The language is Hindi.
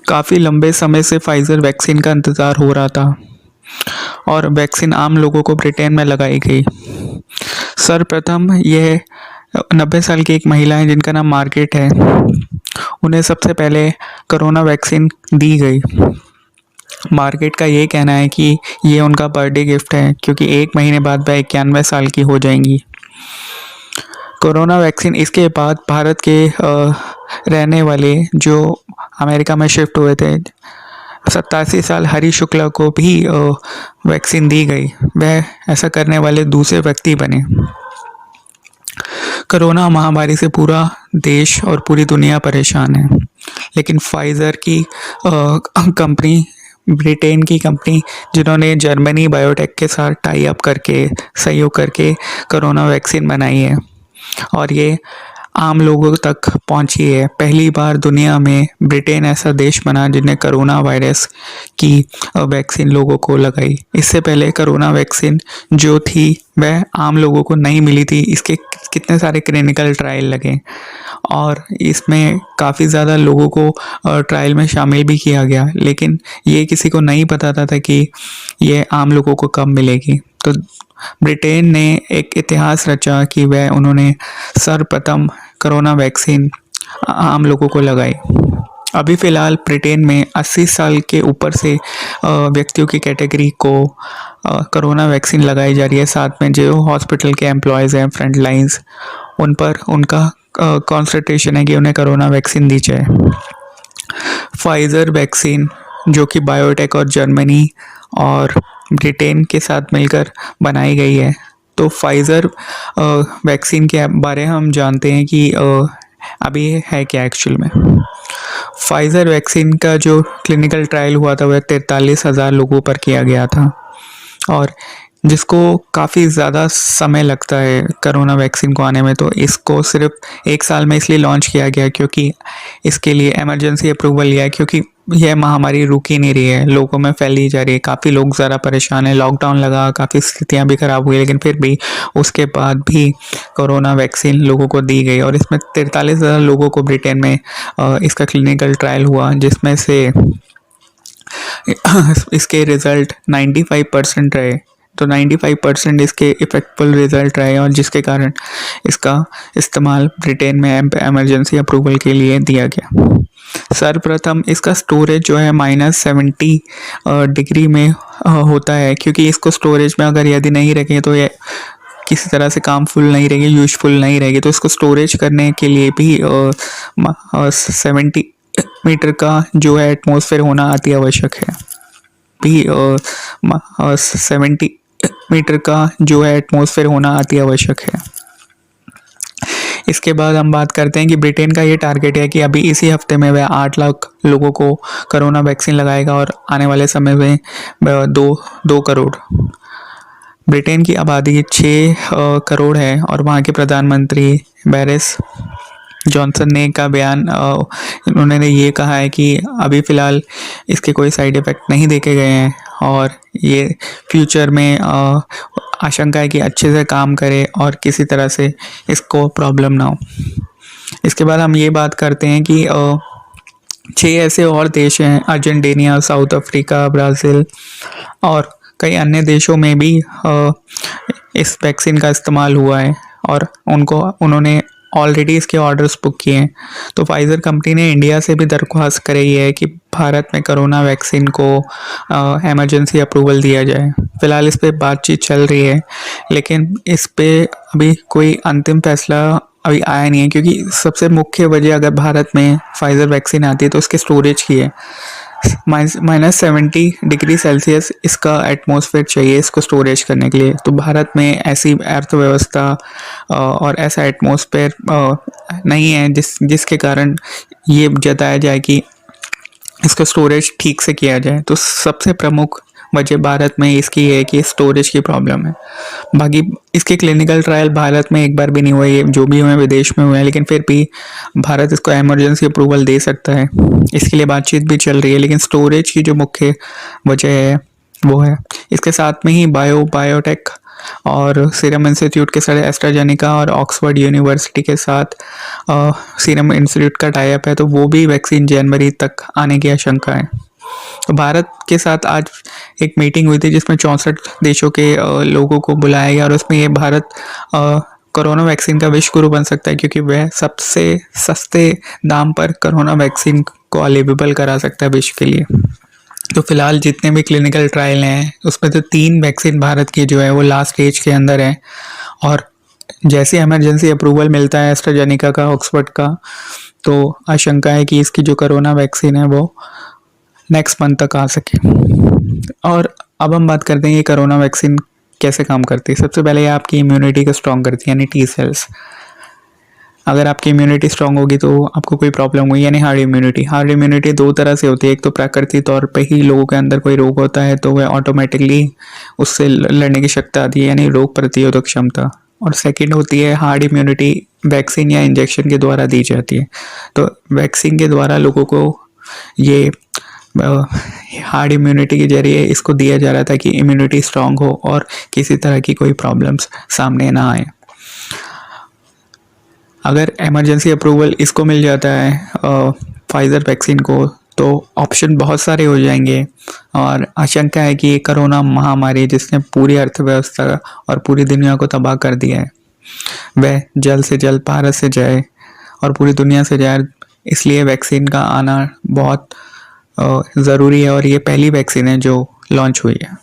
काफ़ी लंबे समय से फाइज़र वैक्सीन का इंतज़ार हो रहा था और वैक्सीन आम लोगों को ब्रिटेन में लगाई गई। सर्वप्रथम यह 90 साल की एक महिला है जिनका नाम मार्गरेट है। उन्हें सबसे पहले कोरोना वैक्सीन दी गई। मार्गरेट का ये कहना है कि ये उनका बर्थडे गिफ्ट है क्योंकि 1 महीने बाद वह 91 साल की हो जाएंगी। कोरोना वैक्सीन इसके बाद भारत के रहने वाले जो अमेरिका में शिफ्ट हुए थे 87 साल हरी शुक्ला को भी वैक्सीन दी गई। वह ऐसा करने वाले दूसरे व्यक्ति बने। कोरोना महामारी से पूरा देश और पूरी दुनिया परेशान है, लेकिन फाइज़र की कंपनी, ब्रिटेन की कंपनी जिन्होंने जर्मनी बायोटेक के साथ टाई अप करके सहयोग करके कोरोना वैक्सीन बनाई है और ये आम लोगों तक पहुंची है। पहली बार दुनिया में ब्रिटेन ऐसा देश बना जिसने कोरोना वायरस की वैक्सीन लोगों को लगाई। इससे पहले कोरोना वैक्सीन जो थी वह आम लोगों को नहीं मिली थी। इसके कितने सारे क्लिनिकल ट्रायल लगे और इसमें काफ़ी ज़्यादा लोगों को ट्रायल में शामिल भी किया गया, लेकिन ये किसी को नहीं पता था कि ये आम लोगों को कब मिलेगी। तो ब्रिटेन ने एक इतिहास रचा कि उन्होंने सर्वप्रथम कोरोना वैक्सीन आम लोगों को लगाई। अभी फ़िलहाल ब्रिटेन में 80 साल के ऊपर से व्यक्तियों की कैटेगरी को कोरोना वैक्सीन लगाई जा रही है। साथ में जो हॉस्पिटल के एम्प्लॉयज़ हैं, फ्रंट लाइंस, उन पर उनका कॉन्संट्रेशन है कि उन्हें कोरोना वैक्सीन दी जाए। फाइज़र वैक्सीन जो कि बायोटेक और जर्मनी और ब्रिटेन के साथ मिलकर बनाई गई है। तो फाइज़र वैक्सीन के बारे में हम जानते हैं कि अभी है क्या एक्चुअल में। फाइज़र वैक्सीन का जो क्लिनिकल ट्रायल हुआ था वह 43,000 लोगों पर किया गया था और जिसको काफ़ी ज़्यादा समय लगता है कोरोना वैक्सीन को आने में। तो इसको सिर्फ 1 साल में इसलिए लॉन्च किया गया क्योंकि इसके लिए इमरजेंसी अप्रूवल लिया है, क्योंकि यह महामारी रुक ही नहीं रही है, लोगों में फैली जा रही है। काफ़ी लोग ज़्यादा परेशान हैं, लॉकडाउन लगा, काफ़ी स्थितियाँ भी ख़राब हुई, लेकिन फिर भी उसके बाद भी कोरोना वैक्सीन लोगों को दी गई और इसमें 43,000 लोगों को ब्रिटेन में इसका क्लिनिकल ट्रायल हुआ, जिसमें से इसके रिज़ल्ट 95% रहे। तो 95% इसके इफेक्टफुल रिज़ल्ट रहे और जिसके कारण इसका इस्तेमाल ब्रिटेन में इमरजेंसी अप्रूवल के लिए दिया गया। सर्वप्रथम इसका स्टोरेज जो है -70 डिग्री में होता है, क्योंकि इसको स्टोरेज में अगर यदि नहीं रखें तो ये किसी तरह से कामफुल नहीं रहेगी, यूजफुल नहीं रहेगी। तो इसको स्टोरेज करने के लिए भी 70 मीटर का जो है एटमॉस्फेयर होना अति आवश्यक है। भी 70 मीटर का जो है एटमॉस्फेयर होना अति आवश्यक है। इसके बाद हम बात करते हैं कि ब्रिटेन का ये टारगेट है कि अभी इसी हफ्ते में वह 8 लाख लोगों को कोरोना वैक्सीन लगाएगा और आने वाले समय में 2 करोड़। ब्रिटेन की आबादी 6 करोड़ है और वहाँ के प्रधानमंत्री बोरिस जॉनसन ने का बयान उन्होंने ये कहा है कि अभी फ़िलहाल इसके कोई साइड इफ़ेक्ट नहीं देखे गए हैं और ये फ्यूचर में आशंका है कि अच्छे से काम करे और किसी तरह से इसको प्रॉब्लम ना हो। इसके बाद हम ये बात करते हैं कि 6 ऐसे और देश हैं, अर्जेंटीना, साउथ अफ्रीका, ब्राज़ील और कई अन्य देशों में भी इस वैक्सीन का इस्तेमाल हुआ है और उन्होंने ऑलरेडी इसके ऑर्डर्स बुक किए हैं। तो फाइज़र कंपनी ने इंडिया से भी दरख्वास्त करी है कि भारत में कोरोना वैक्सीन को इमरजेंसी अप्रूवल दिया जाए। फ़िलहाल इस पे बातचीत चल रही है, लेकिन इस पे अभी कोई अंतिम फैसला अभी आया नहीं है, क्योंकि सबसे मुख्य वजह अगर भारत में फाइज़र वैक्सीन आती है तो उसके स्टोरेज की है। -70 डिग्री सेल्सियस इसका एटमॉस्फेयर चाहिए इसको स्टोरेज करने के लिए। तो भारत में ऐसी अर्थव्यवस्था और ऐसा एटमॉस्फेयर नहीं है जिसके कारण ये जताया जाए कि इसका स्टोरेज ठीक से किया जाए। तो सबसे प्रमुख वजह भारत में इसकी है कि स्टोरेज की प्रॉब्लम है। बाकी इसके क्लिनिकल ट्रायल भारत में एक बार भी नहीं हुए, ये जो भी हुए विदेश में हुए हैं, लेकिन फिर भी भारत इसको इमरजेंसी अप्रूवल दे सकता है। इसके लिए बातचीत भी चल रही है, लेकिन स्टोरेज की जो मुख्य वजह है वो है। इसके साथ में ही बायोटेक और सीरम इंस्टीट्यूट के साथ एस्ट्राजेनेका और ऑक्सफोर्ड यूनिवर्सिटी के साथ सीरम इंस्टीट्यूट का टाई अप है, तो वो भी वैक्सीन जनवरी तक आने की आशंका है। तो भारत के साथ आज एक मीटिंग हुई थी जिसमें 64 देशों के लोगों को बुलाया गया, और उसमें ये भारत कोरोना वैक्सीन का विश्व गुरु बन सकता है, क्योंकि वह सबसे सस्ते दाम पर कोरोना वैक्सीन को अवेलेबल करा सकता है विश्व के लिए। तो फिलहाल जितने भी क्लिनिकल ट्रायल हैं उसमें तो 3 वैक्सीन भारत की जो है वो लास्ट स्टेज के अंदर है, और जैसे इमरजेंसी अप्रूवल मिलता है एस्ट्राजेनेका का, ऑक्सफोर्ड का, तो आशंका है कि इसकी जो कोरोना वैक्सीन है वो नेक्स्ट मंथ तक आ सके। और अब हम बात करते हैं ये कोरोना वैक्सीन कैसे काम करती है। सबसे पहले ये आपकी इम्यूनिटी को स्ट्रॉन्ग करती है, यानी टी सेल्स। अगर आपकी इम्यूनिटी स्ट्रांग होगी तो आपको कोई प्रॉब्लम हुई, यानी हार्ड इम्यूनिटी। हार्ड इम्यूनिटी 2 तरह से होती है, एक तो प्राकृतिक तौर पे ही लोगों के अंदर कोई रोग होता है तो वह ऑटोमेटिकली उससे लड़ने की शक्ति आती है, यानी रोग प्रतिरोधक क्षमता। और सेकंड होती है हार्ड इम्यूनिटी, वैक्सीन या इंजेक्शन के द्वारा दी जाती है। तो वैक्सीन के द्वारा लोगों को ये हार्ड इम्यूनिटी के जरिए इसको दिया जा रहा था कि इम्यूनिटी स्ट्रांग हो और किसी तरह की कोई प्रॉब्लम्स सामने ना आए। अगर इमरजेंसी अप्रूवल इसको मिल जाता है फाइज़र वैक्सीन को, तो ऑप्शन बहुत सारे हो जाएंगे, और आशंका है कि ये कोरोना महामारी जिसने पूरी अर्थव्यवस्था और पूरी दुनिया को तबाह कर दिया है वह जल्द से जल्द भारत से जाए और पूरी दुनिया से जाए। इसलिए वैक्सीन का आना बहुत ज़रूरी है, और ये पहली वैक्सीन है जो लॉन्च हुई है।